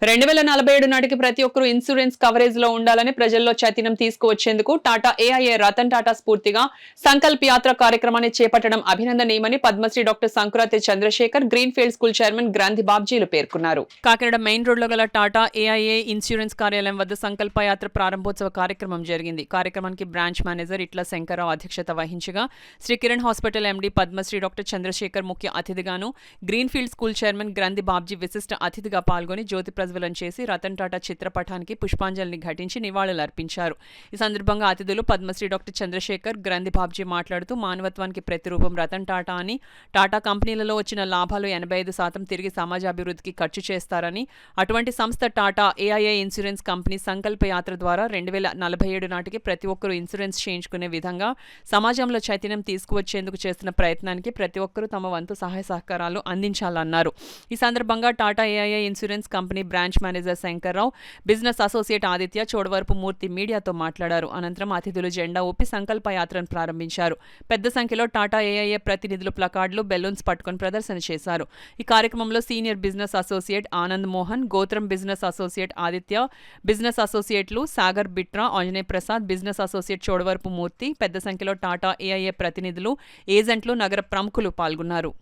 2047 నాటికి ప్రతి ఒక్కరూ ఇన్సూరెన్స్ కవరేజ్ లో ఉండాలని ప్రజల్లో చైతన్యం తీసుకువచ్చేందుకు టాటా ఏఐఏ రతన్ టాటా స్ఫూర్తిగా సంకల్ప్ యాత్ర కార్యక్రమాన్ని చేపట్టడం అభినందనీయమని Padmashri doctor Sankurathri Chandrasekhar green field school chairman Grandhi బాబ్జీలు పేర్కొన్నారు. కాకినాడ మెయిన్ రోడ్ లో గల టాటా ఏఐఏ ఇన్సూరెన్స్ కార్యాలయం వద్ద సంకల్ప యాత్ర ప్రారంభోత్సవ కార్యక్రమం జరిగింది. కార్యక్రమానికి బ్రాంచ్ మేనేజర్ ఇట్ల శంకరరావు అధ్యక్షత వహించగా Sri Kiran hospital MD Padmashri doctor Chandrasekhar ముఖ్య అతిథిగాను, green field school chairman Grandhi Babji విశిష్ట అతిథిగా పాల్గొని జ్యోతి ప్రజ్వలన చేసి రతన్ టాటా చిత్రపటానికి పుష్పాంజలిని ఘటించి నివాళులర్పించారు. ఈ సందర్భంగా అతిథులు పద్మశ్రీ డాక్టర్ చంద్రశేఖర్, గ్రాంధి బాబ్జీ మాట్లాడుతూ మానవత్వానికి ప్రతిరూపం రతన్ టాటా అని, టాటా కంపెనీలలో వచ్చిన లాభాలు 85% తిరిగి సమాజాభివృద్ధికి ఖర్చు చేస్తారని, అటువంటి సంస్థ Tata AIA insurance company Sankalpa Yatra ద్వారా 2047 నాటికి ప్రతి ఒక్కరూ ఇన్సూరెన్స్ చేయించుకునే విధంగా సమాజంలో చైతన్యం తీసుకువచ్చేందుకు చేస్తున్న ప్రయత్నానికి ప్రతి ఒక్కరూ తమ వంతు సహాయ సహకారాలు అందించాలన్నారు. ఈ సందర్భంగా Tata AIA insurance company branch manager Shankarrao, business associate Aditya, Chodavarapu Murthy మీడియాతో మాట్లాడారు. అనంతరం అతిథులు జెండా ఊపి సంకల్ప యాత్రను ప్రారంభించారు. పెద్ద సంఖ్యలో టాటా ఏఐఏ ప్రతినిధులు ప్లకార్డులు, బెలూన్స్ పట్టుకుని ప్రదర్శన చేశారు. ఈ కార్యక్రమంలో senior business associate Anand Mohan, Gotram business associate Aditya, business అసోసియేట్లు సాగర్ బిట్రా, ఆంజనేయ ప్రసాద్, బిజినెస్ అసోసియేట్ చోడవరపు మూర్తి, పెద్ద సంఖ్యలో టాటా ఏఐఏ ప్రతినిధులు, ఏజెంట్లు, నగర ప్రముఖులు పాల్గొన్నారు.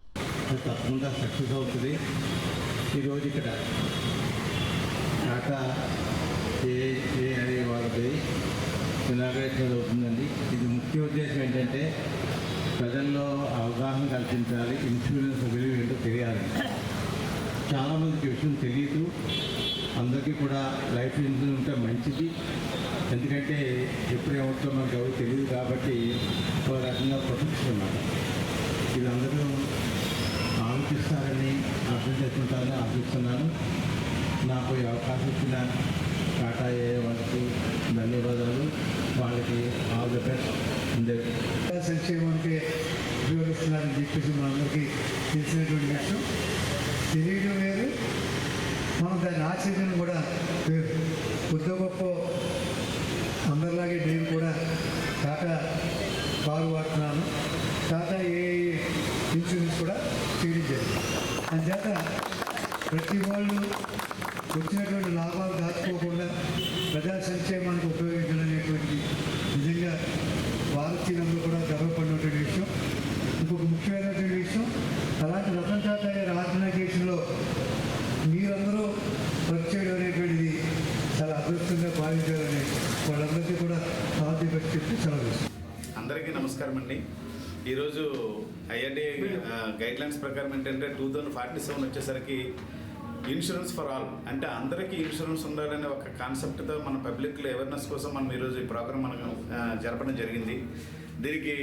టాటా ఏఐఏ వాళ్ళది ఇనాగ్రేషన్ అవుతుందండి. ఇది ముఖ్య ఉద్దేశం ఏంటంటే ప్రజల్లో అవగాహన కల్పించాలి, ఇన్సూరెన్స్ విలువ ఏంటో తెలియాలి. చాలామందికి విషయం తెలియదు. అందరికీ కూడా లైఫ్ ఇన్సూరెన్స్ ఉంటే మంచిది, ఎందుకంటే ఎప్పుడు ఏమవుతుందో మనకు ఎవరు తెలియదు కాబట్టి ఒక రకంగా ప్రొటెక్షన్ అన్నమాట. ఇది అందరూ ఆలోచిస్తారని అర్థం చేసుకుంటారని ఆశిస్తున్నాను. నాకు ఈ అవకాశం ఇచ్చిన టాటా ఏఐఏ వాళ్ళకి ధన్యవాదాలు. వాళ్ళకి ఆల్ ది బెస్ట్. సంక్షేమానికి ఉపయోగిస్తున్నారని చెప్పేసి మనందరికీ తెలిసినటువంటి విషయం. తెలియడం వేరు, మనం దాన్ని ఆచరించడం కూడా వేరు. కొద్ది గొప్ప అందరిలాగే నేను కూడా టాటా కారు వాడుతున్నాను. టాటా ఏఐఏ ఇన్సూరెన్స్ కూడా చేయడం జరిగింది. అందుచేత ప్రతి వాళ్ళు వచ్చినటువంటి లాభాలు దాచుకోకుండా ప్రజా సంక్షేమానికి ఉపయోగించడం అనేటువంటి నిజంగా భారతీయులందరూ కూడా గర్వపడినటువంటి విషయం. ఇంకొక ముఖ్యమైనటువంటి విషయం, అలాంటి రతన్ టాటా గారి ఆర్గనైజేషన్లో మీరందరూ వర్క్ చేయడం అనేటువంటిది చాలా అదృష్టంగా భావించాలని వాళ్ళందరికీ కూడా ఆల్ ది బెస్ట్ చెప్పి సెలవు. అందరికీ నమస్కారం అండి. ఈరోజు ఐఆర్డీఏ గైడ్లైన్స్ ప్రకారం ఏంటంటే 2047 వచ్చేసరికి ఇన్సూరెన్స్ ఫర్ ఆల్ అంటే అందరికీ ఇన్సూరెన్స్ ఉండాలనే ఒక కాన్సెప్ట్తో మన పబ్లిక్లో అవేర్నెస్ కోసం మనం ఈరోజు ఈ ప్రోగ్రామ్ మనం జరపడం జరిగింది. దీనికి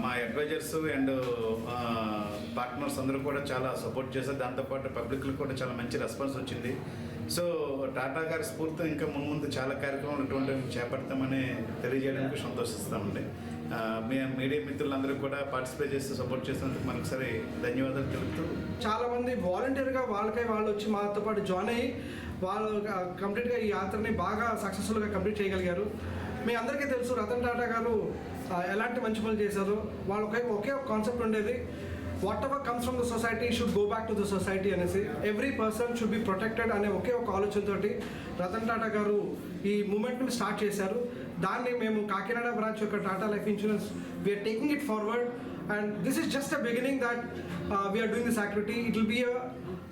మా అడ్వైజర్స్ అండ్ పార్ట్నర్స్ అందరూ కూడా చాలా సపోర్ట్ చేశారు. దాంతోపాటు పబ్లిక్లో కూడా చాలా మంచి రెస్పాన్స్ వచ్చింది. సో టాటా గారి స్ఫూర్తి ఇంకా ముందు చాలా కార్యక్రమాలు ఇటువంటివి చేపడతామని తెలియజేయడానికి సంతోషిస్తామండి. మీడియా మిత్రులందరూ కూడా పార్టిసిపేట్ చేస్తూ సపోర్ట్ చేసినందుకు మరొకసారి ధన్యవాదాలు తెలుపుతూ, చాలామంది వాలంటీర్గా వాళ్ళు వచ్చి మాతో పాటు జాయిన్ అయ్యి వాళ్ళు కంప్లీట్గా ఈ యాత్రని బాగా సక్సెస్ఫుల్గా కంప్లీట్ చేయగలిగారు. మీ అందరికీ తెలుసు రతన్ టాటా గారు ఎలాంటి మంచి పనులు చేశారు. వాళ్ళు ఒకే కాన్సెప్ట్ ఉండేది, whatever comes from the society should go back to the society అనేసి, every person should be protected అనే ఒకే ఒక ఆలోచనతోటి రతన్ టాటా గారు ఈ మూమెంట్ని స్టార్ట్ చేశారు. దాన్ని మేము కాకినాడ బ్రాంచ్ యొక్క Tata life insurance we're taking it forward and this is just a beginning that we're doing this activity. It will be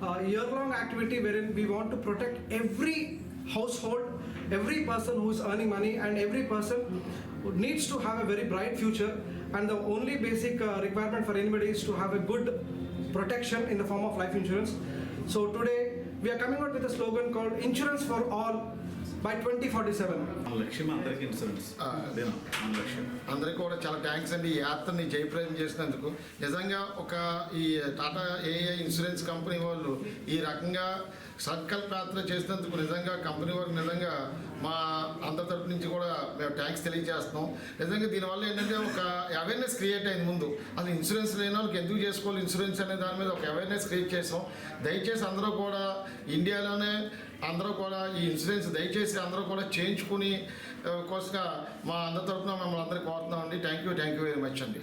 a year-long activity wherein we want to protect every household, every person who is earning money and every person who needs to have a very bright future, and the only basic requirement for anybody is to have a good protection in the form of life insurance. So today we are coming out with a slogan called Insurance for All by 2047. లక్ష్యం అందరికీ insurance. అందరికీ కూడా చాలా thanks అండి. ఈ యాత్రని జయప్రదం చేసినందుకు. నిజంగా ఈ టాటా ఏఐఏ ఇన్సూరెన్స్ కంపెనీ వాళ్ళు ఈ రకంగా సంకల్ప యాత్ర చేసినందుకు నిజంగా కంపెనీ వారికి నిజంగా మా అందరి తరపు నుంచి కూడా మేము థ్యాంక్స్ తెలియజేస్తున్నాం. నిజంగా దీనివల్ల ఏంటంటే ఒక అవేర్నెస్ క్రియేట్ అయింది. ముందు అది ఇన్సూరెన్స్ లేని వాళ్ళకి ఎందుకు చేసుకోవాలి ఇన్సూరెన్స్ అనే దాని మీద ఒక అవేర్నెస్ క్రియేట్ చేసాం. దయచేసి అందరూ కూడా ఇండియాలోనే అందరూ కూడా ఈ ఇన్సూరెన్స్ దయచేసి అందరూ కూడా చేయించుకుని కోసంగా మా అందరి తరఫున మిమ్మల్ని అందరికీ కోరుతున్నామండి. థ్యాంక్ యూ వెరీ మచ్ అండి.